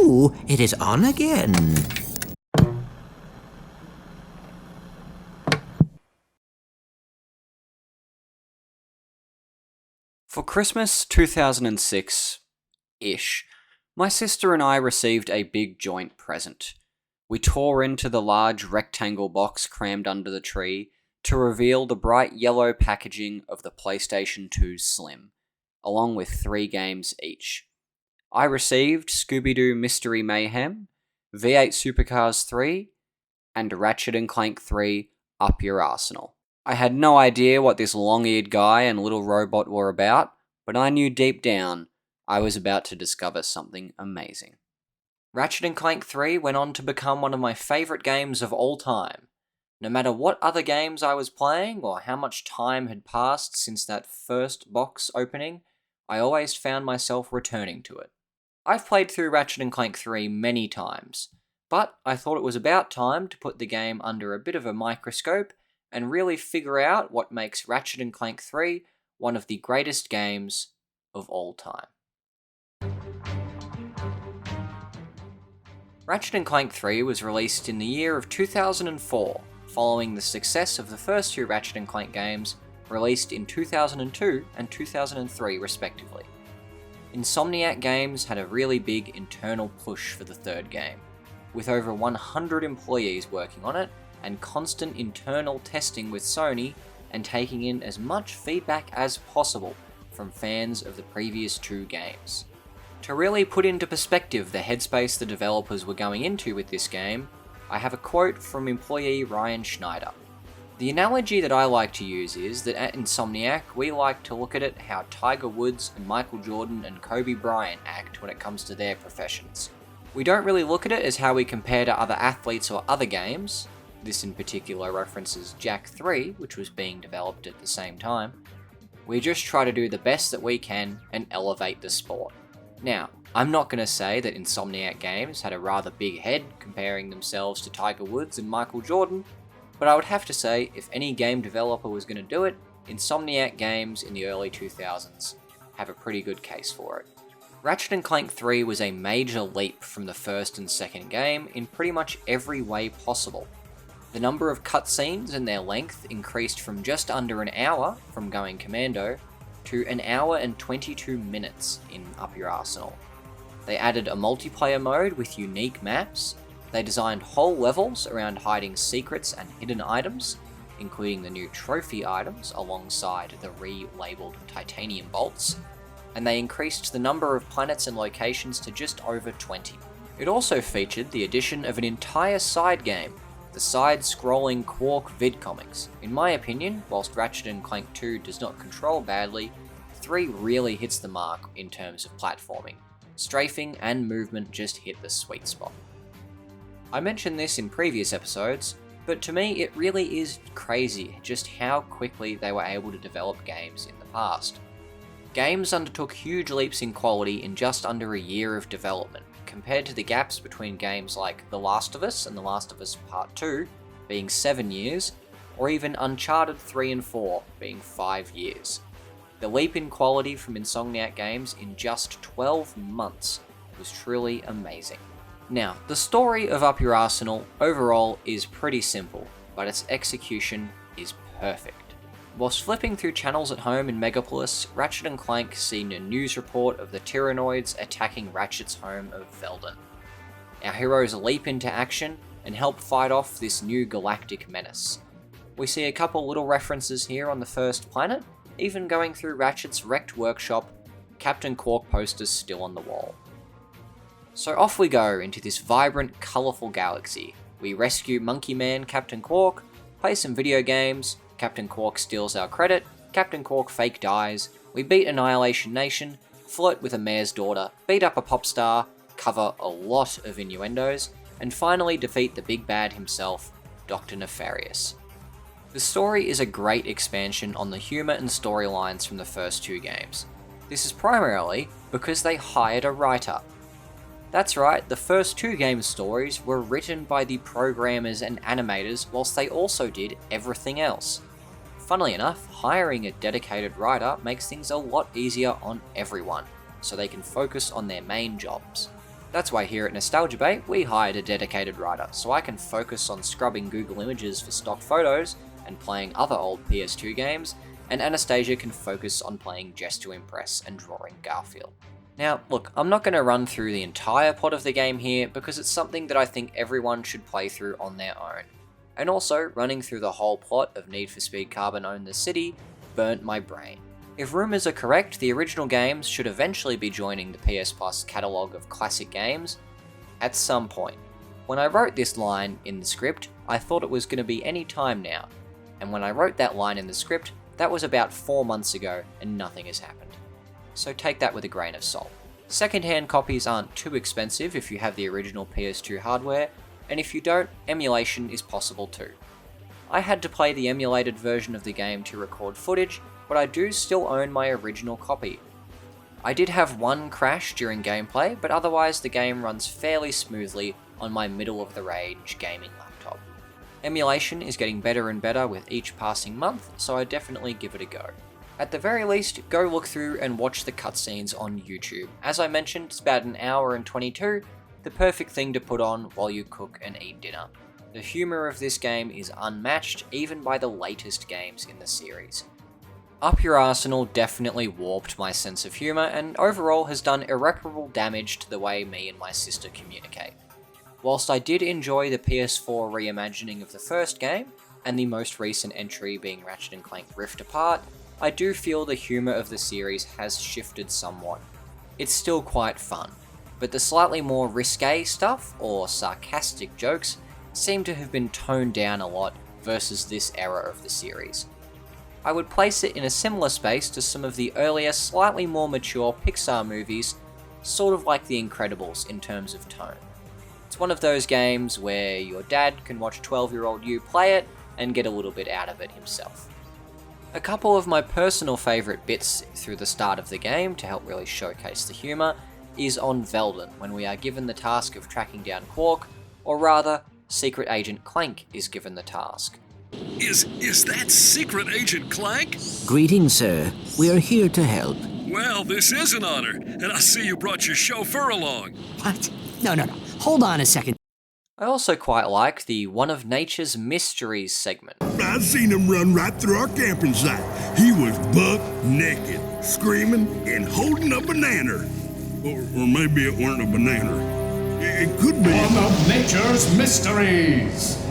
Ooh, it is on again. For Christmas 2006-ish, my sister and I received a big joint present. We tore into the large rectangle box crammed under the tree to reveal the bright yellow packaging of the PlayStation 2 Slim, along with 3 games each. I received Scooby-Doo Mystery Mayhem, V8 Supercars 3, and Ratchet and Clank 3 Up Your Arsenal. I had no idea what this long-eared guy and little robot were about, but I knew deep down I was about to discover something amazing. Ratchet and Clank 3 went on to become one of my favourite games of all time. No matter what other games I was playing or how much time had passed since that first box opening, I always found myself returning to it. I've played through Ratchet and Clank 3 many times, but I thought it was about time to put the game under a bit of a microscope and really figure out what makes Ratchet and Clank 3 one of the greatest games of all time. Ratchet and Clank 3 was released in the year of 2004, following the success of the first 2 Ratchet and Clank games, released in 2002 and 2003 respectively. Insomniac Games had a really big internal push for the third game, with over 100 employees working on it and constant internal testing with Sony and taking in as much feedback as possible from fans of the previous 2 games. To really put into perspective the headspace the developers were going into with this game, I have a quote from employee Ryan Schneider. The analogy that I like to use is that at Insomniac, we like to look at it how Tiger Woods and Michael Jordan and Kobe Bryant act when it comes to their professions. We don't really look at it as how we compare to other athletes or other games. This in particular references Jak 3, which was being developed at the same time. We just try to do the best that we can and elevate the sport. Now, I'm not going to say that Insomniac Games had a rather big head comparing themselves to Tiger Woods and Michael Jordan, but I would have to say if any game developer was going to do it, Insomniac Games in the early 2000s have a pretty good case for it. Ratchet and Clank 3 was a major leap from the first and second game in pretty much every way possible. The number of cutscenes and their length increased from just under an hour from going commando to an hour and 22 minutes in Up Your Arsenal. They added a multiplayer mode with unique maps. They designed whole levels around hiding secrets and hidden items, including the new trophy items alongside the re-labeled titanium bolts, and they increased the number of planets and locations to just over 20. It also featured the addition of an entire side game, the side-scrolling Quark vidcomics. In my opinion, whilst Ratchet and Clank 2 does not control badly, 3 really hits the mark in terms of platforming. Strafing and movement just hit the sweet spot. I mentioned this in previous episodes, but to me it really is crazy just how quickly they were able to develop games in the past. Games undertook huge leaps in quality in just under a year of development, compared to the gaps between games like The Last of Us and The Last of Us Part 2 being 7 years, or even Uncharted 3 and 4 being 5 years. The leap in quality from Insomniac Games in just 12 months was truly amazing. Now, the story of Up Your Arsenal overall is pretty simple, but its execution is perfect. Whilst flipping through channels at home in Megapolis, Ratchet and Clank seen a news report of the Tyrannoids attacking Ratchet's home of Velden. Our heroes leap into action and help fight off this new galactic menace. We see a couple little references here on the first planet, even going through Ratchet's wrecked workshop, Captain Quark posters still on the wall. So off we go into this vibrant, colourful galaxy. We rescue Monkey Man Captain Quark, play some video games, Captain Quark steals our credit, Captain Quark fake dies, we beat Annihilation Nation, flirt with a mayor's daughter, beat up a pop star, cover a lot of innuendos, and finally defeat the big bad himself, Dr. Nefarious. The story is a great expansion on the humour and storylines from the first 2 games. This is primarily because they hired a writer. That's right, the first 2 game stories were written by the programmers and animators whilst they also did everything else. Funnily enough, hiring a dedicated writer makes things a lot easier on everyone, so they can focus on their main jobs. That's why here at Nostalgia Bay, we hired a dedicated writer, so I can focus on scrubbing Google Images for stock photos and playing other old PS2 games, and Anastasia can focus on playing Just to Impress and drawing Garfield. Now, look, I'm not going to run through the entire plot of the game here because it's something that I think everyone should play through on their own. And also, running through the whole plot of Need for Speed Carbon Own the City burnt my brain. If rumours are correct, the original games should eventually be joining the PS Plus catalogue of classic games at some point. When I wrote this line in the script, I thought it was going to be any time now, and when I wrote that line in the script, that was about 4 months ago and nothing has happened. So take that with a grain of salt. Second-hand copies aren't too expensive if you have the original PS2 hardware, and if you don't, emulation is possible too. I had to play the emulated version of the game to record footage, but I do still own my original copy. I did have one crash during gameplay, but otherwise the game runs fairly smoothly on my middle-of-the-range gaming laptop. Emulation is getting better and better with each passing month, so I definitely give it a go. At the very least, go look through and watch the cutscenes on YouTube. As I mentioned, it's about an hour and 22, the perfect thing to put on while you cook and eat dinner. The humour of this game is unmatched even by the latest games in the series. Up Your Arsenal definitely warped my sense of humour and overall has done irreparable damage to the way me and my sister communicate. Whilst I did enjoy the PS4 reimagining of the first game, and the most recent entry being Ratchet and Clank Rift Apart, I do feel the humour of the series has shifted somewhat. It's still quite fun, but the slightly more risque stuff, or sarcastic jokes, seem to have been toned down a lot versus this era of the series. I would place it in a similar space to some of the earlier, slightly more mature Pixar movies, sort of like The Incredibles in terms of tone. It's one of those games where your dad can watch 12-year-old you play it and get a little bit out of it himself. A couple of my personal favourite bits through the start of the game to help really showcase the humour is on Veldon, when we are given the task of tracking down Quark, or rather, Secret Agent Clank is given the task. Is that Secret Agent Clank? Greetings, sir. We are here to help. Well, this is an honor, and I see you brought your chauffeur along. What? No. Hold on a second. I also quite like the One of Nature's Mysteries segment. I seen him run right through our camping site. He was buck naked, screaming and holding a banana. Or maybe it weren't a banana. It could be. One of Nature's Mysteries!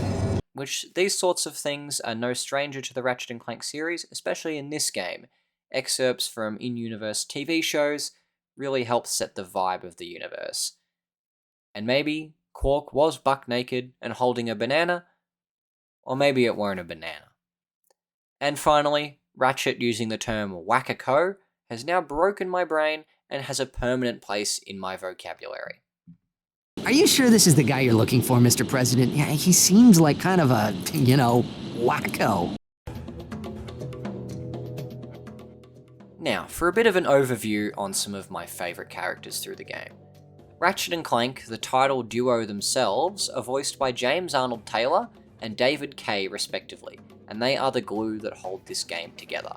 Which, these sorts of things are no stranger to the Ratchet and Clank series, especially in this game. Excerpts from in-universe TV shows really help set the vibe of the universe. And maybe Quark was buck naked and holding a banana, or maybe it weren't a banana. And finally, Ratchet using the term whack-a-co has now broken my brain and has a permanent place in my vocabulary. Are you sure this is the guy you're looking for, Mr. President? Yeah, he seems like kind of a, wacko. Now, for a bit of an overview on some of my favourite characters through the game. Ratchet and Clank, the title duo themselves, are voiced by James Arnold Taylor and David Kaye respectively, and they are the glue that hold this game together.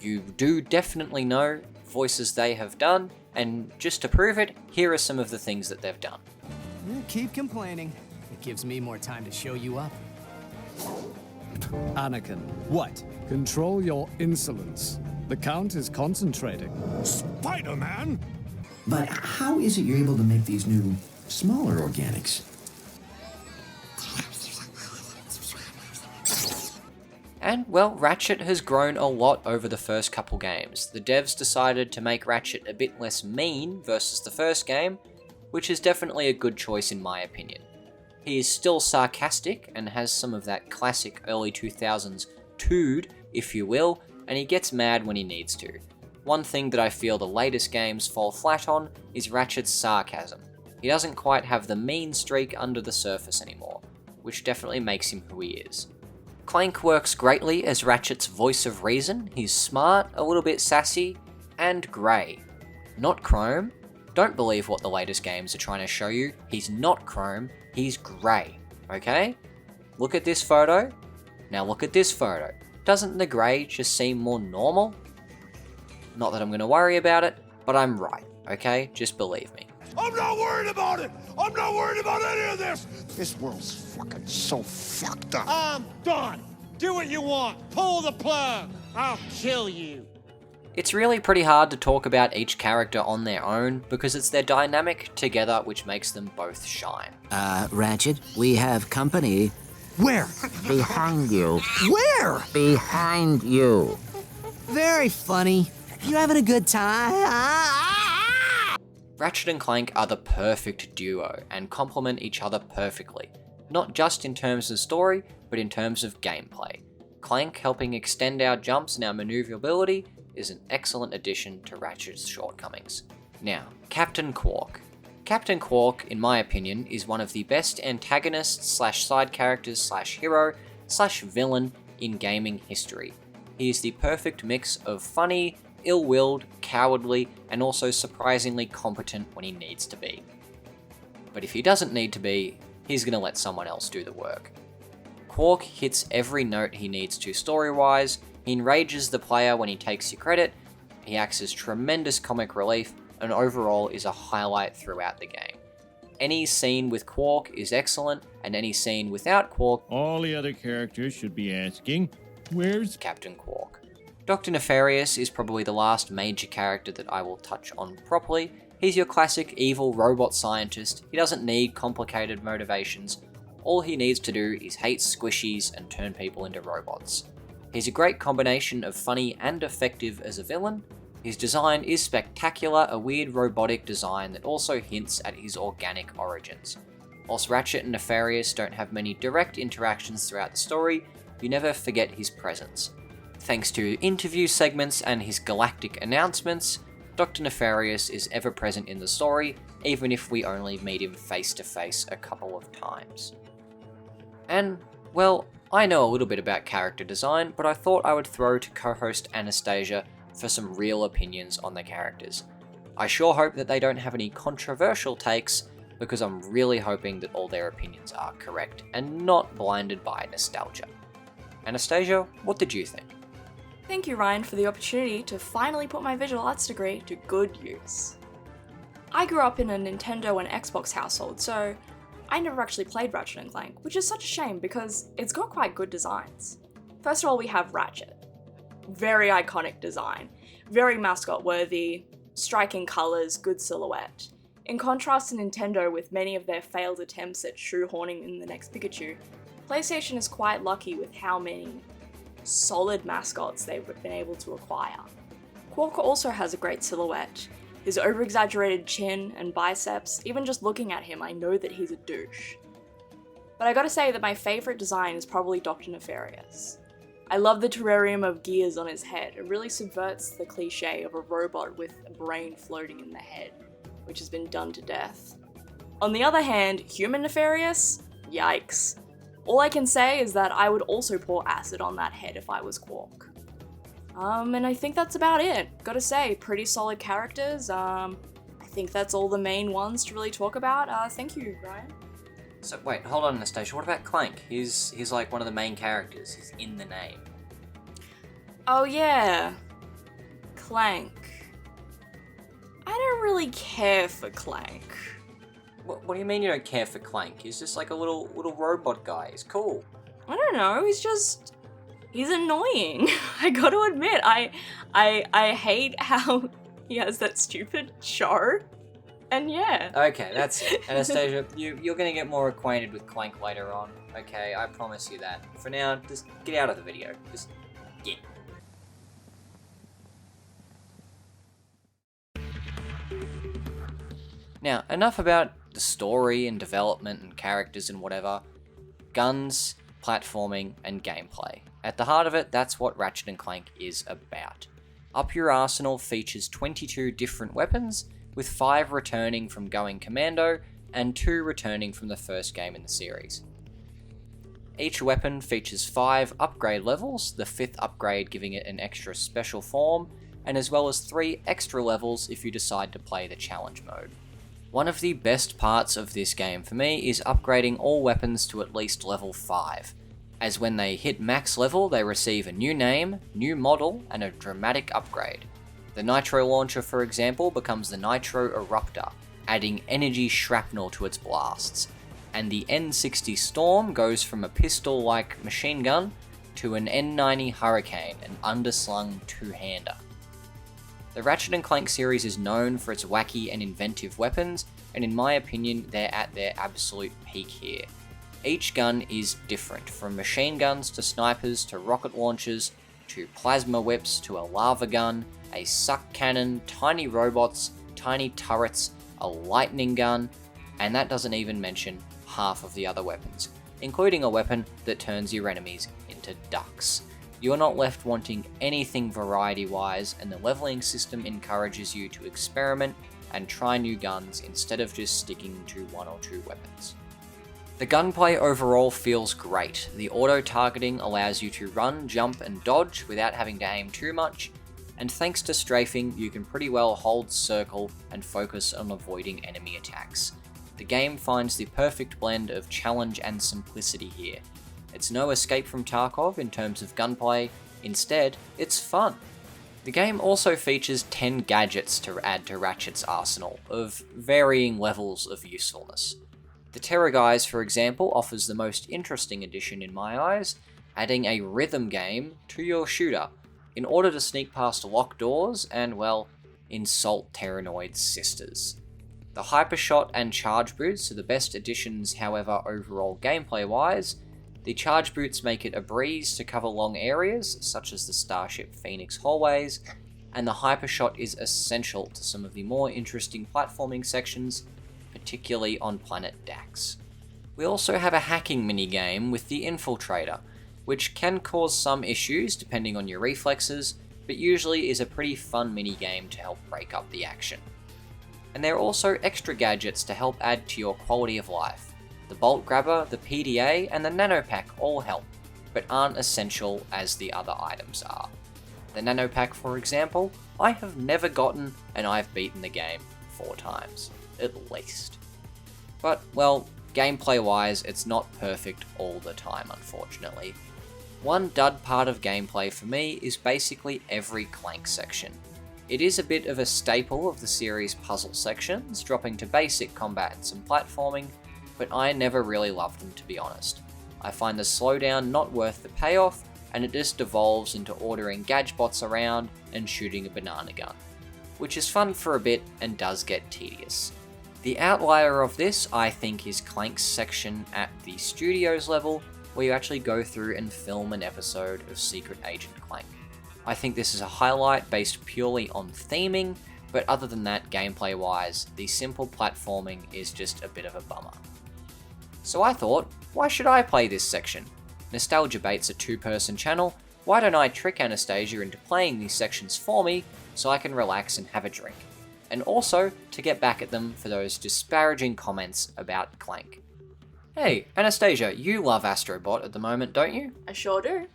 You do definitely know voices they have done, and just to prove it, here are some of the things that they've done. Keep complaining. It gives me more time to show you up. Anakin, What? control your insolence. The Count is concentrating. Spider-Man? But how is it you're able to make these new, smaller organics? And, well, Ratchet has grown a lot over the first couple games. The devs decided to make Ratchet a bit less mean versus the first game, which is definitely a good choice in my opinion. He is still sarcastic and has some of that classic early 2000s 2'd, if you will, and he gets mad when he needs to. One thing that I feel the latest games fall flat on is Ratchet's sarcasm. He doesn't quite have the mean streak under the surface anymore, which definitely makes him who he is. Clank works greatly as Ratchet's voice of reason. He's smart, a little bit sassy, and grey. Not chrome. Don't believe what the latest games are trying to show you. He's not chrome, he's grey, okay? Look at this photo. Now look at this photo. Doesn't the grey just seem more normal? Not that I'm going to worry about it, but I'm right, okay? Just believe me. I'm not worried about it! I'm not worried about any of this! This world's fucking so fucked up. I'm done. Do what you want. Pull the plug. I'll kill you. It's really pretty hard to talk about each character on their own because it's their dynamic together which makes them both shine. Ratchet, we have company. Where? Behind you. Where? Behind you. Very funny. You having a good time? Ratchet and Clank are the perfect duo and complement each other perfectly, not just in terms of story, but in terms of gameplay. Clank helping extend our jumps and our maneuverability is an excellent addition to Ratchet's shortcomings. Now, Captain Quark. Captain Quark, in my opinion, is one of the best antagonists slash side characters slash hero slash villain in gaming history. He is the perfect mix of funny, ill-willed, cowardly, and also surprisingly competent when he needs to be. But if he doesn't need to be, he's gonna let someone else do the work. Quark hits every note he needs to story-wise, he enrages the player when he takes your credit, he acts as tremendous comic relief, and overall is a highlight throughout the game. Any scene with Quark is excellent, and any scene without Quark, all the other characters should be asking, where's Captain Quark? Dr. Nefarious is probably the last major character that I will touch on properly. He's your classic evil robot scientist. He doesn't need complicated motivations. All he needs to do is hate squishies and turn people into robots. He's a great combination of funny and effective as a villain. His design is spectacular, a weird robotic design that also hints at his organic origins. Whilst Ratchet and Nefarious don't have many direct interactions throughout the story, you never forget his presence. Thanks to interview segments and his galactic announcements, Dr. Nefarious is ever present in the story, even if we only meet him face to face a couple of times. And, well, I know a little bit about character design, but I thought I would throw to co-host Anastasia for some real opinions on the characters. I sure hope that they don't have any controversial takes, because I'm really hoping that all their opinions are correct and not blinded by nostalgia. Anastasia, what did you think? Thank you, Ryan, for the opportunity to finally put my visual arts degree to good use. I grew up in a Nintendo and Xbox household, so I never actually played Ratchet and Clank, which is such a shame because it's got quite good designs. First of all, we have Ratchet. Very iconic design, very mascot worthy, striking colours, good silhouette. In contrast to Nintendo with many of their failed attempts at shoehorning in the next Pikachu, PlayStation is quite lucky with how many solid mascots they've been able to acquire. Quark also has a great silhouette. His over-exaggerated chin and biceps, even just looking at him I know that he's a douche. But I gotta say that my favourite design is probably Dr. Nefarious. I love the terrarium of gears on his head. It really subverts the cliche of a robot with a brain floating in the head, which has been done to death. On the other hand, human Nefarious? Yikes. All I can say is that I would also pour acid on that head if I was Quark. And I think that's about it. Gotta say, pretty solid characters. I think that's all the main ones to really talk about. Thank you, Ryan. So wait, hold on, Anastasia, what about Clank? He's like one of the main characters, he's in the name. Oh yeah, Clank. I don't really care for Clank. What do you mean you don't care for Clank? He's just like a little robot guy, he's cool. I don't know, he's annoying. I gotta admit, I hate how he has that stupid show. And yeah. Okay, that's it. Anastasia, you're gonna get more acquainted with Clank later on. Okay, I promise you that. For now, just get out of the video. Just get. Now, enough about the story and development and characters and whatever. Guns, platforming, and gameplay. At the heart of it, that's what Ratchet and Clank is about. Up Your Arsenal features 22 different weapons, with 5 returning from Going Commando, and 2 returning from the first game in the series. Each weapon features 5 upgrade levels, the 5th upgrade giving it an extra special form, and as well as 3 extra levels if you decide to play the challenge mode. One of the best parts of this game for me is upgrading all weapons to at least level 5, as when they hit max level they receive a new name, new model, and a dramatic upgrade. The Nitro Launcher, for example, becomes the Nitro Eruptor, adding energy shrapnel to its blasts, and the N60 Storm goes from a pistol-like machine gun to an N90 Hurricane, an underslung two-hander. The Ratchet and Clank series is known for its wacky and inventive weapons, and in my opinion, they're at their absolute peak here. Each gun is different, from machine guns to snipers to rocket launchers to plasma whips to a lava gun, a suck cannon, tiny robots, tiny turrets, a lightning gun, and that doesn't even mention half of the other weapons, including a weapon that turns your enemies into ducks. You're not left wanting anything variety-wise, and the leveling system encourages you to experiment and try new guns instead of just sticking to one or two weapons. The gunplay overall feels great. The auto-targeting allows you to run, jump, and dodge without having to aim too much, and thanks to strafing, you can pretty well hold circle and focus on avoiding enemy attacks. The game finds the perfect blend of challenge and simplicity here. It's no escape from Tarkov in terms of gunplay, instead, it's fun. The game also features 10 gadgets to add to Ratchet's arsenal, of varying levels of usefulness. The Terror Guise, for example, offers the most interesting addition in my eyes, adding a rhythm game to your shooter, in order to sneak past locked doors and, well, insult Terranoid's sisters. The Hypershot and Charge Boots are the best additions, however, overall gameplay-wise. The Charge Boots make it a breeze to cover long areas, such as the Starship Phoenix hallways, and the Hypershot is essential to some of the more interesting platforming sections, particularly on Planet Dax. We also have a hacking minigame with the Infiltrator, which can cause some issues depending on your reflexes, but usually is a pretty fun minigame to help break up the action. And there are also extra gadgets to help add to your quality of life. The Bolt Grabber, the PDA, and the Nanopack all help, but aren't essential as the other items are. The Nanopack, for example, I have never gotten, and I've beaten the game 4 times, at least. But, well, gameplay-wise, it's not perfect all the time, unfortunately. One dud part of gameplay for me is basically every Clank section. It is a bit of a staple of the series' puzzle sections, dropping to basic combat and some platforming, but I never really loved them, to be honest. I find the slowdown not worth the payoff, and it just devolves into ordering gadgebots around and shooting a banana gun, which is fun for a bit and does get tedious. The outlier of this, I think, is Clank's section at the studios level, where you actually go through and film an episode of Secret Agent Clank. I think this is a highlight based purely on theming, but other than that, gameplay-wise, the simple platforming is just a bit of a bummer. So I thought, why should I play this section? Nostalgia Bait's a 2-person channel, why don't I trick Anastasia into playing these sections for me so I can relax and have a drink? And also to get back at them for those disparaging comments about Clank. Hey, Anastasia, you love Astrobot at the moment, don't you? I sure do.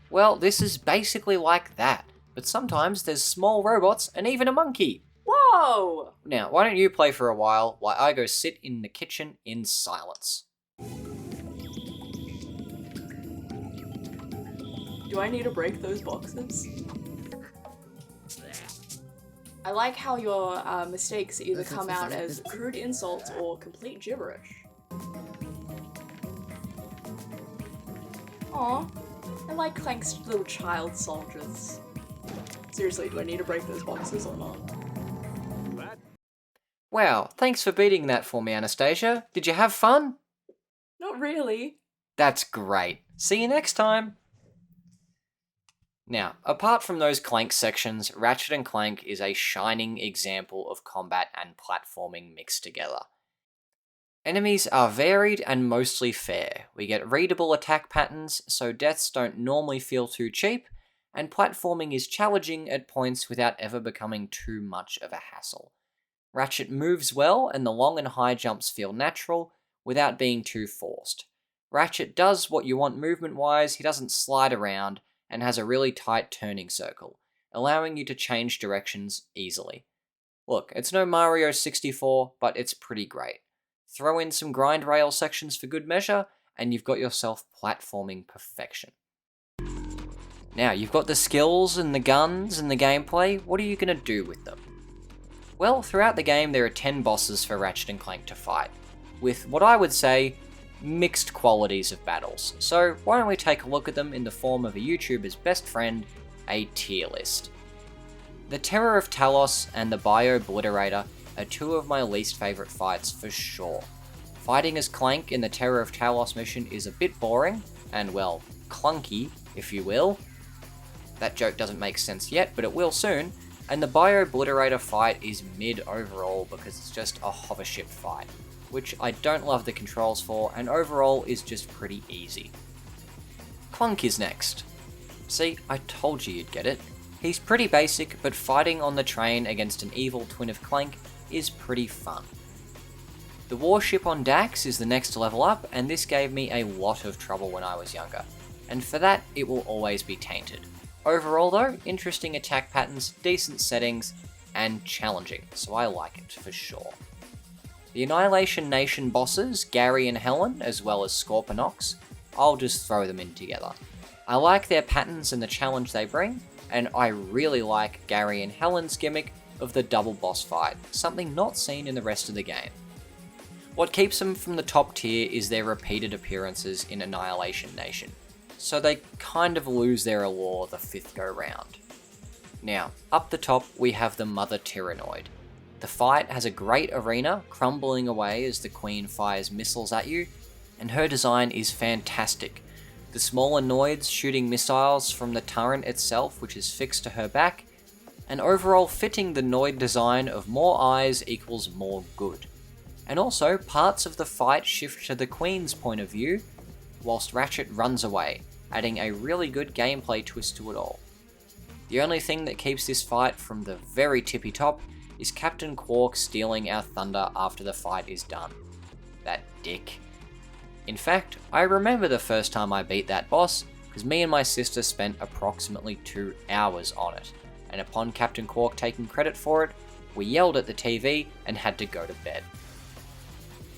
Well, this is basically like that, but sometimes there's small robots and even a monkey. Whoa! Now, why don't you play for a while I go sit in the kitchen in silence? Do I need to break those boxes? I like how your mistakes either come out as crude insults or complete gibberish. Aw, I like Clank's little child soldiers. Seriously, do I need to break those boxes or not? Wow, thanks for beating that for me, Anastasia. Did you have fun? Not really. That's great. See you next time! Now, apart from those Clank sections, Ratchet and Clank is a shining example of combat and platforming mixed together. Enemies are varied and mostly fair. We get readable attack patterns, so deaths don't normally feel too cheap, and platforming is challenging at points without ever becoming too much of a hassle. Ratchet moves well, and the long and high jumps feel natural, without being too forced. Ratchet does what you want movement-wise, he doesn't slide around, and has a really tight turning circle, allowing you to change directions easily. Look, it's no Mario 64, but it's pretty great. Throw in some grind rail sections for good measure, and you've got yourself platforming perfection. Now, you've got the skills and the guns and the gameplay, what are you going to do with them? Well, throughout the game there are 10 bosses for Ratchet and Clank to fight, with what I would say mixed qualities of battles. So why don't we take a look at them in the form of a YouTuber's best friend, a tier list. The Terror of Talos and the Bio-Obliterator are two of my least favourite fights for sure. Fighting as Clank in the Terror of Talos mission is a bit boring, and well, clunky, if you will. That joke doesn't make sense yet, but it will soon. And the Bio-Obliterator fight is mid overall because it's just a hovership fight, which I don't love the controls for, and overall is just pretty easy. Clank is next. See, I told you you'd get it. He's pretty basic, but fighting on the train against an evil twin of Clank is pretty fun. The warship on Dax is the next level up, and this gave me a lot of trouble when I was younger, and for that it will always be tainted. Overall though, interesting attack patterns, decent settings, and challenging, so I like it for sure. The Annihilation Nation bosses, Gary and Helen, as well as Scorponok, I'll just throw them in together. I like their patterns and the challenge they bring, and I really like Gary and Helen's gimmick of the double boss fight, something not seen in the rest of the game. What keeps them from the top tier is their repeated appearances in Annihilation Nation, so they kind of lose their allure the 5th go round. Now, up the top we have the Mother Tyrannoid. The fight has a great arena, crumbling away as the Queen fires missiles at you, and her design is fantastic. The smaller Noids shooting missiles from the turret itself, which is fixed to her back, and overall fitting the Noid design of more eyes equals more good. And also, parts of the fight shift to the Queen's point of view, whilst Ratchet runs away, adding a really good gameplay twist to it all. The only thing that keeps this fight from the very tippy top is Captain Quark stealing our thunder after the fight is done. That dick. In fact, I remember the first time I beat that boss, because me and my sister spent approximately 2 hours on it, and upon Captain Quark taking credit for it, we yelled at the TV and had to go to bed.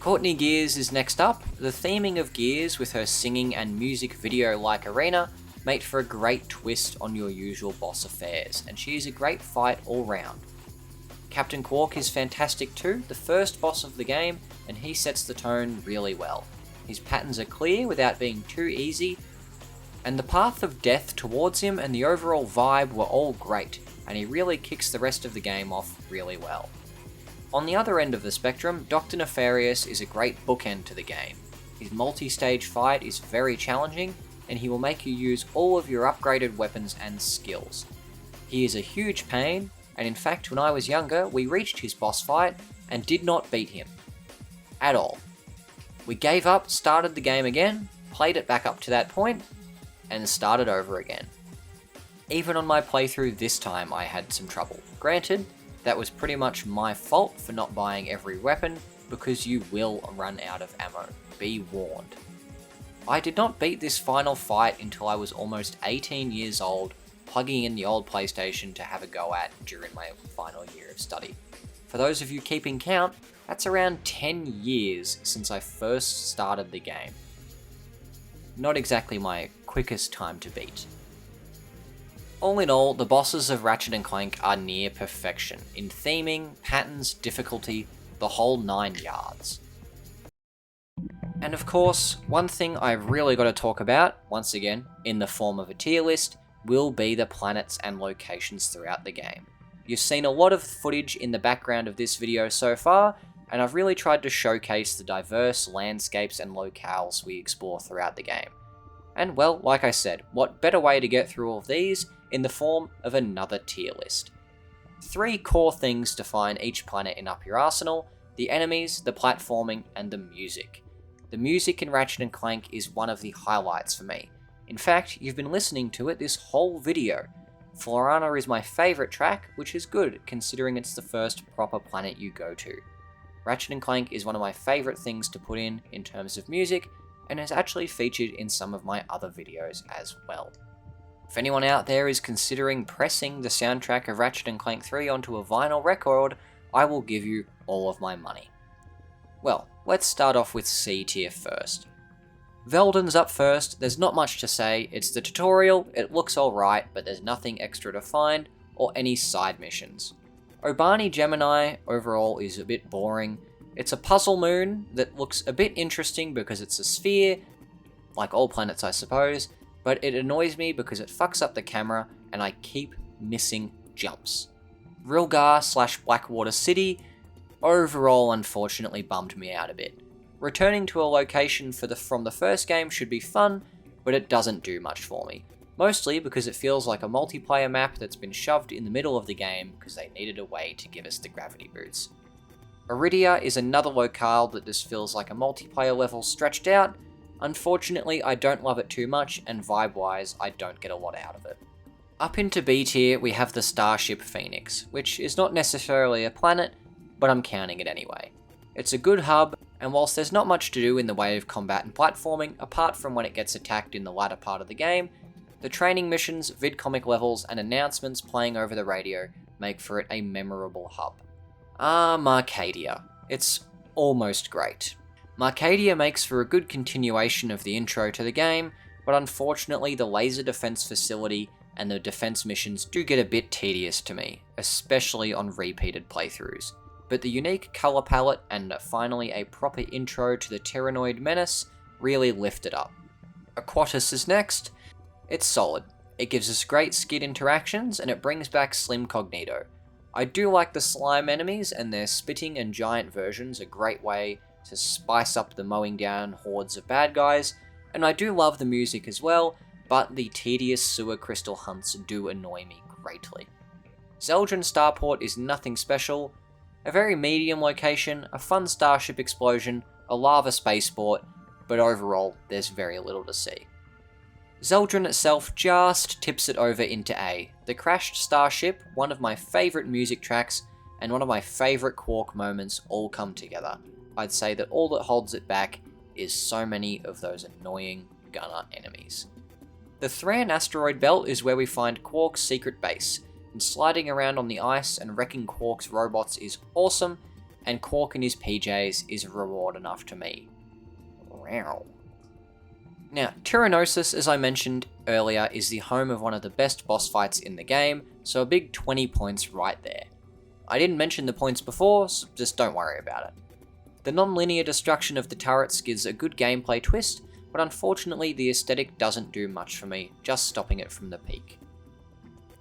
Courtney Gears is next up. The theming of Gears with her singing and music video-like arena make for a great twist on your usual boss affairs, and she is a great fight all round. Captain Quark is fantastic too, the first boss of the game, and he sets the tone really well. His patterns are clear without being too easy, and the path of death towards him and the overall vibe were all great, and he really kicks the rest of the game off really well. On the other end of the spectrum, Dr. Nefarious is a great bookend to the game. His multi-stage fight is very challenging, and he will make you use all of your upgraded weapons and skills. He is a huge pain, and in fact when I was younger we reached his boss fight and did not beat him. At all. We gave up, started the game again, played it back up to that point, and started over again. Even on my playthrough this time I had some trouble. Granted, that was pretty much my fault for not buying every weapon, because you will run out of ammo, be warned. I did not beat this final fight until I was almost 18 years old, plugging in the old PlayStation to have a go at during my final year of study. For those of you keeping count, that's around 10 years since I first started the game. Not exactly my quickest time to beat. All in all, the bosses of Ratchet and Clank are near perfection, in theming, patterns, difficulty, the whole 9 yards. And of course, one thing I've really got to talk about, once again, in the form of a tier list, will be the planets and locations throughout the game. You've seen a lot of footage in the background of this video so far, and I've really tried to showcase the diverse landscapes and locales we explore throughout the game. And well, like I said, what better way to get through all of these in the form of another tier list. 3 core things define each planet in Up Your Arsenal: the enemies, the platforming, and the music. The music in Ratchet and Clank is one of the highlights for me. In fact, you've been listening to it this whole video. Florana is my favourite track, which is good considering it's the first proper planet you go to. Ratchet and Clank is one of my favourite things to put in terms of music, and is actually featured in some of my other videos as well. If anyone out there is considering pressing the soundtrack of Ratchet and Clank 3 onto a vinyl record, I will give you all of my money. Well, let's start off with C tier first. Veldon's up first. There's not much to say. It's the tutorial, it looks alright, but there's nothing extra to find, or any side missions. Obani Gemini overall is a bit boring. It's a puzzle moon that looks a bit interesting because it's a sphere, like all planets I suppose, but it annoys me because it fucks up the camera and I keep missing jumps. Rilgar/Blackwater City overall unfortunately bummed me out a bit. Returning to a location from the first game should be fun, but it doesn't do much for me. Mostly because it feels like a multiplayer map that's been shoved in the middle of the game because they needed a way to give us the gravity boots. Iridia is another locale that just feels like a multiplayer level stretched out. Unfortunately, I don't love it too much, and vibe-wise, I don't get a lot out of it. Up into B tier, we have the Starship Phoenix, which is not necessarily a planet, but I'm counting it anyway. It's a good hub, and whilst there's not much to do in the way of combat and platforming, apart from when it gets attacked in the latter part of the game, the training missions, vidcomic levels, and announcements playing over the radio make for it a memorable hub. Marcadia. It's almost great. Marcadia makes for a good continuation of the intro to the game, but unfortunately the laser defense facility and the defense missions do get a bit tedious to me, especially on repeated playthroughs. But the unique colour palette and finally a proper intro to the Terranoid menace really lift it up. Aquatus is next. It's solid. It gives us great skid interactions and it brings back Slim Cognito. I do like the slime enemies, and their spitting and giant versions a great way to spice up the mowing down hordes of bad guys, and I do love the music as well, but the tedious sewer crystal hunts do annoy me greatly. Zeldrin Starport is nothing special, a very medium location, a fun starship explosion, a lava spaceport, but overall there's very little to see. Zeldrin itself just tips it over into A. The crashed starship, one of my favourite music tracks, and one of my favourite Quark moments all come together. I'd say that all that holds it back is so many of those annoying gunner enemies. The Thran asteroid belt is where we find Quark's secret base, and sliding around on the ice and wrecking Quark's robots is awesome, and Quark and his PJs is reward enough to me. Wow. Now, Tyrannosis, as I mentioned earlier, is the home of one of the best boss fights in the game, so a big 20 points right there. I didn't mention the points before, so just don't worry about it. The non-linear destruction of the turrets gives a good gameplay twist, but unfortunately the aesthetic doesn't do much for me, just stopping it from the peak.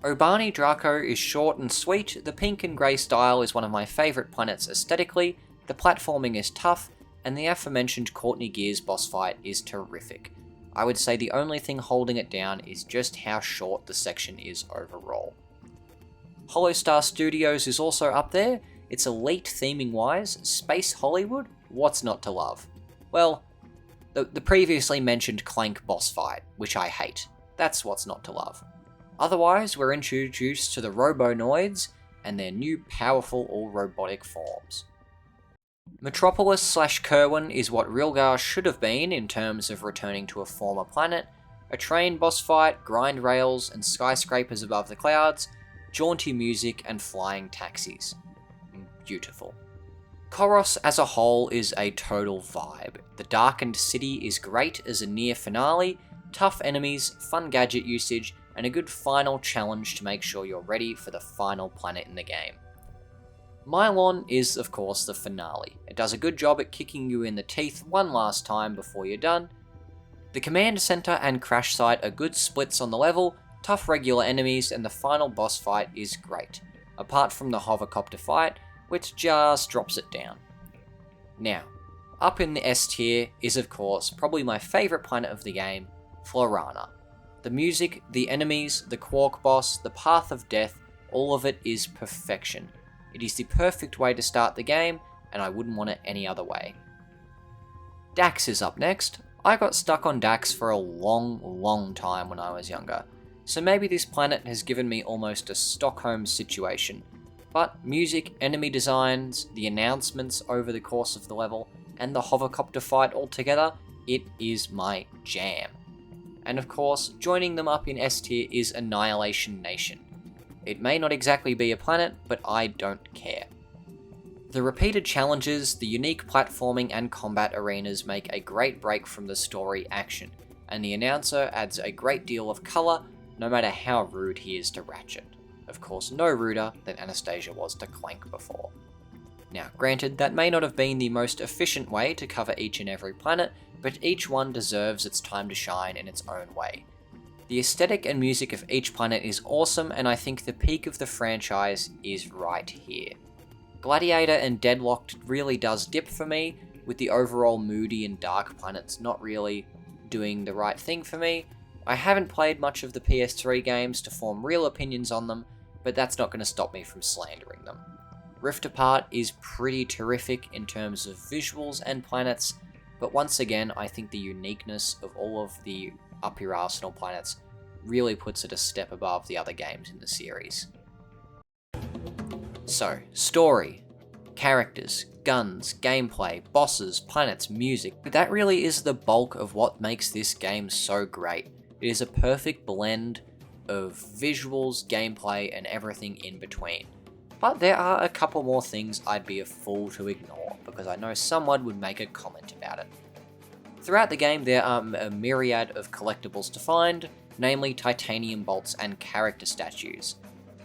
Obani Draco is short and sweet, the pink and grey style is one of my favourite planets aesthetically, the platforming is tough, and the aforementioned Courtney Gears boss fight is terrific. I would say the only thing holding it down is just how short the section is overall. Hollowstar Studios is also up there. It's elite theming wise, Space Hollywood, what's not to love? Well, the previously mentioned Clank boss fight, which I hate. That's what's not to love. Otherwise, we're introduced to the Robonoids and their new powerful all-robotic forms. Metropolis/Kerwin is what Rilgar should have been in terms of returning to a former planet, a train boss fight, grind rails and skyscrapers above the clouds, jaunty music and flying taxis. Beautiful. Koros as a whole is a total vibe. The darkened city is great as a near finale, tough enemies, fun gadget usage, and a good final challenge to make sure you're ready for the final planet in the game. Mylon is, of course, the finale. It does a good job at kicking you in the teeth one last time before you're done. The command center and crash site are good splits on the level, tough regular enemies, and the final boss fight is great, apart from the hovercopter fight, which just drops it down. Now, up in the S tier is, of course, probably my favourite planet of the game, Florana. The music, the enemies, the Quark boss, the path of death, all of it is perfection. It is the perfect way to start the game, and I wouldn't want it any other way. Dax is up next. I got stuck on Dax for a long time when I was younger, so maybe this planet has given me almost a Stockholm situation. But music, enemy designs, the announcements over the course of the level, and the hovercopter fight altogether, it is my jam. And of course, joining them up in S tier is Annihilation Nation. It may not exactly be a planet, but I don't care. The repeated challenges, the unique platforming and combat arenas make a great break from the story action, and the announcer adds a great deal of colour, no matter how rude he is to Ratchet. Of course, no ruder than Anastasia was to Clank before. Now, granted, that may not have been the most efficient way to cover each and every planet, but each one deserves its time to shine in its own way. The aesthetic and music of each planet is awesome, and I think the peak of the franchise is right here. Gladiator and Deadlocked really does dip for me, with the overall moody and dark planets not really doing the right thing for me. I haven't played much of the PS3 games to form real opinions on them, but that's not going to stop me from slandering them. Rift Apart is pretty terrific in terms of visuals and planets, but once again, I think the uniqueness of all of the Up Your Arsenal planets really puts it a step above the other games in the series. So, story, characters, guns, gameplay, bosses, planets, music, but that really is the bulk of what makes this game so great. It is a perfect blend of visuals, gameplay, and everything in between. But there are a couple more things I'd be a fool to ignore, because I know someone would make a comment about it. Throughout the game, there are a myriad of collectibles to find, namely titanium bolts and character statues.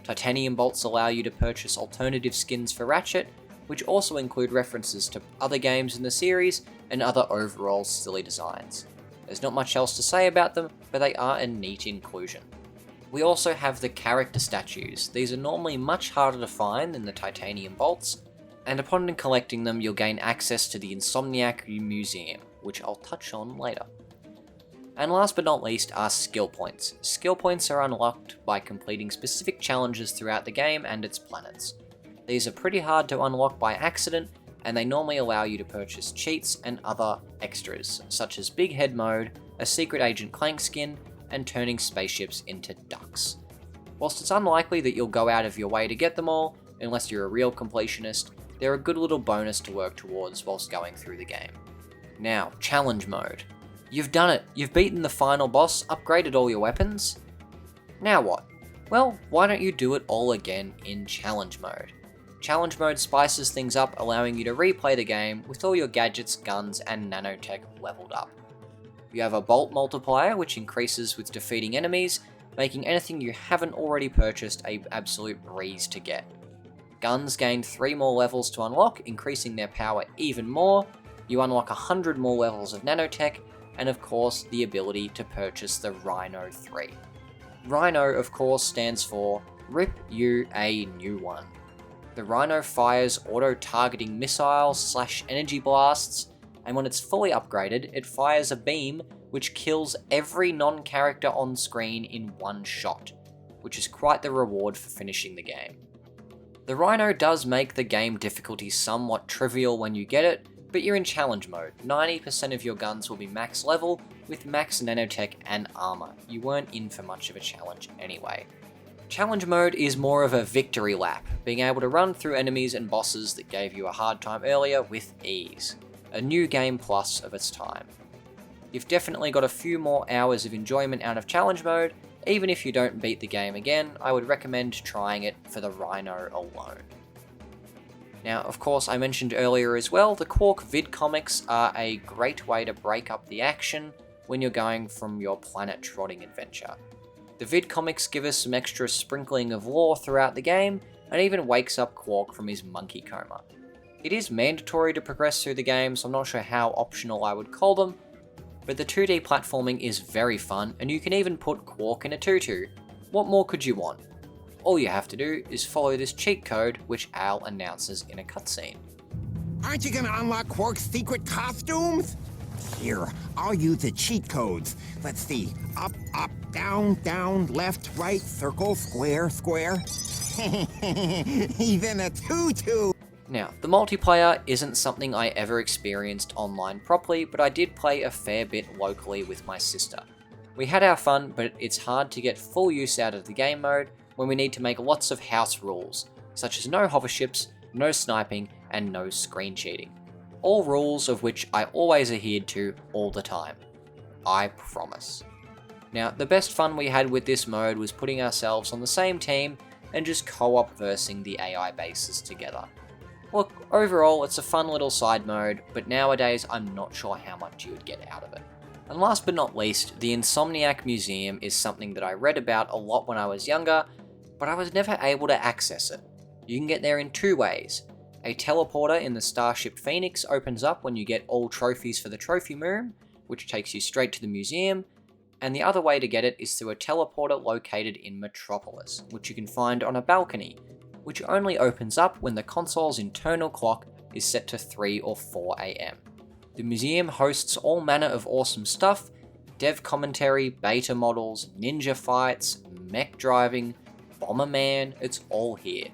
Titanium bolts allow you to purchase alternative skins for Ratchet, which also include references to other games in the series and other overall silly designs. There's not much else to say about them, but they are a neat inclusion. We also have the character statues. These are normally much harder to find than the titanium bolts, and upon collecting them you'll gain access to the Insomniac Museum, which I'll touch on later. And last but not least are skill points. Skill points are unlocked by completing specific challenges throughout the game and its planets. These are pretty hard to unlock by accident, and they normally allow you to purchase cheats and other extras, such as Big Head Mode, a Secret Agent Clank skin, and turning spaceships into ducks. Whilst it's unlikely that you'll go out of your way to get them all, unless you're a real completionist, they're a good little bonus to work towards whilst going through the game. Now, Challenge Mode. You've done it, you've beaten the final boss, upgraded all your weapons. Now what? Well, why don't you do it all again in Challenge Mode? Challenge Mode spices things up, allowing you to replay the game with all your gadgets, guns, and nanotech leveled up. You have a Bolt multiplier, which increases with defeating enemies, making anything you haven't already purchased an absolute breeze to get. Guns gain 3 more levels to unlock, increasing their power even more. You unlock 100 more levels of nanotech, and of course the ability to purchase the Rhino 3. Rhino of course stands for Rip You a New One. The Rhino fires auto-targeting missiles / energy blasts, and when it's fully upgraded, it fires a beam which kills every non-character on screen in one shot, which is quite the reward for finishing the game. The Rhino does make the game difficulty somewhat trivial when you get it, but you're in challenge mode. 90% of your guns will be max level, with max nanotech and armor. You weren't in for much of a challenge anyway. Challenge mode is more of a victory lap, being able to run through enemies and bosses that gave you a hard time earlier with ease. A new game plus of its time. You've definitely got a few more hours of enjoyment out of challenge mode. Even if you don't beat the game again, I would recommend trying it for the Rhino alone. Now, of course, I mentioned earlier as well, the Quark vid comics are a great way to break up the action when you're going from your planet trotting adventure. The vid comics give us some extra sprinkling of lore throughout the game, and even wakes up Quark from his monkey coma. It is mandatory to progress through the game, so I'm not sure how optional I would call them, but the 2D platforming is very fun, and you can even put Quark in a tutu. What more could you want? All you have to do is follow this cheat code, which Al announces in a cutscene. Aren't you gonna unlock Quark's secret costumes? Here, I'll use the cheat codes. Let's see. Up, up, down, down, left, right, circle, square, square. He's in a tutu! Now, the multiplayer isn't something I ever experienced online properly, but I did play a fair bit locally with my sister. We had our fun, but it's hard to get full use out of the game mode when we need to make lots of house rules, such as no hover ships, no sniping, and no screen cheating. All rules of which I always adhered to all the time. I promise. Now, the best fun we had with this mode was putting ourselves on the same team and just co-op versing the AI bases together. Look, overall it's a fun little side mode, but nowadays I'm not sure how much you would get out of it. And last but not least, the Insomniac Museum is something that I read about a lot when I was younger, but I was never able to access it. You can get there in two ways. A teleporter in the Starship Phoenix opens up when you get all trophies for the trophy room, which takes you straight to the museum, and the other way to get it is through a teleporter located in Metropolis, which you can find on a balcony, which only opens up when the console's internal clock is set to 3 or 4 AM. The museum hosts all manner of awesome stuff: dev commentary, beta models, ninja fights, mech driving, Bomberman, it's all here.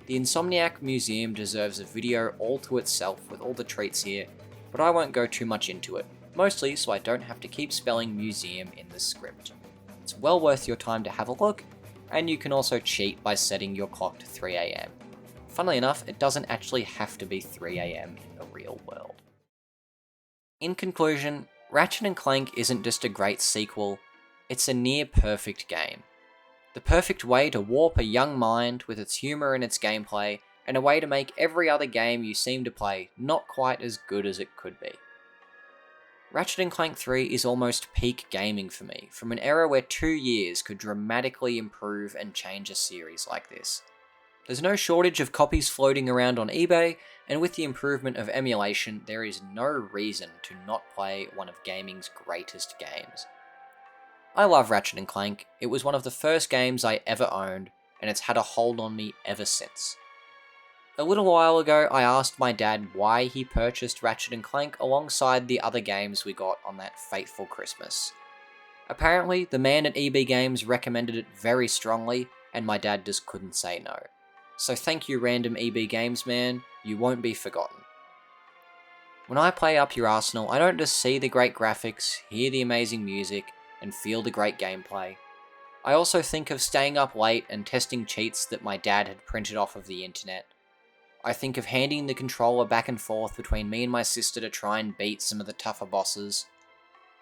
The Insomniac Museum deserves a video all to itself with all the treats here, but I won't go too much into it, mostly so I don't have to keep spelling museum in the script. It's well worth your time to have a look, and you can also cheat by setting your clock to 3 AM. Funnily enough, it doesn't actually have to be 3 AM in the real world. In conclusion, Ratchet and Clank isn't just a great sequel, it's a near perfect game. The perfect way to warp a young mind with its humour and its gameplay, and a way to make every other game you seem to play not quite as good as it could be. Ratchet and Clank 3 is almost peak gaming for me, from an era where 2 years could dramatically improve and change a series like this. There's no shortage of copies floating around on eBay, and with the improvement of emulation, there is no reason to not play one of gaming's greatest games. I love Ratchet and Clank. It was one of the first games I ever owned, and it's had a hold on me ever since. A little while ago, I asked my dad why he purchased Ratchet and Clank alongside the other games we got on that fateful Christmas. Apparently, the man at EB Games recommended it very strongly, and my dad just couldn't say no. So thank you, random EB Games man, you won't be forgotten. When I play Up Your Arsenal, I don't just see the great graphics, hear the amazing music, and feel the great gameplay. I also think of staying up late and testing cheats that my dad had printed off of the internet. I think of handing the controller back and forth between me and my sister to try and beat some of the tougher bosses.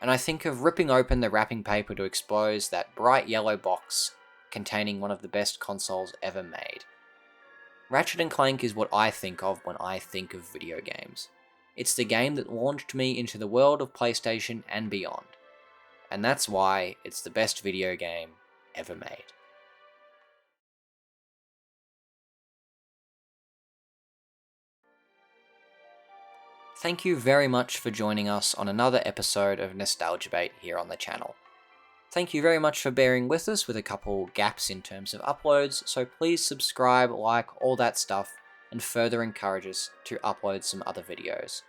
And I think of ripping open the wrapping paper to expose that bright yellow box containing one of the best consoles ever made. Ratchet and Clank is what I think of when I think of video games. It's the game that launched me into the world of PlayStation and beyond. And that's why it's the best video game ever made. Thank you very much for joining us on another episode of Nostalgia Bait here on the channel. Thank you very much for bearing with us with a couple gaps in terms of uploads, so please subscribe, like, all that stuff, and further encourage us to upload some other videos.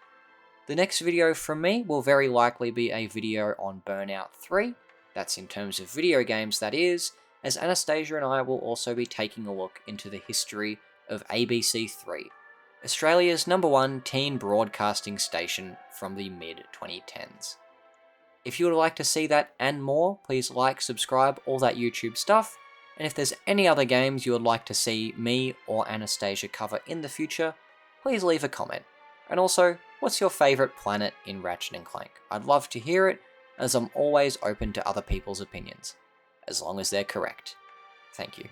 The next video from me will very likely be a video on Burnout 3, that's in terms of video games that is, as Anastasia and I will also be taking a look into the history of ABC3, Australia's #1 teen broadcasting station from the mid-2010s. If you would like to see that and more, please like, subscribe, all that YouTube stuff, and if there's any other games you would like to see me or Anastasia cover in the future, please leave a comment. And also, what's your favourite planet in Ratchet and Clank? I'd love to hear it, as I'm always open to other people's opinions, as long as they're correct. Thank you.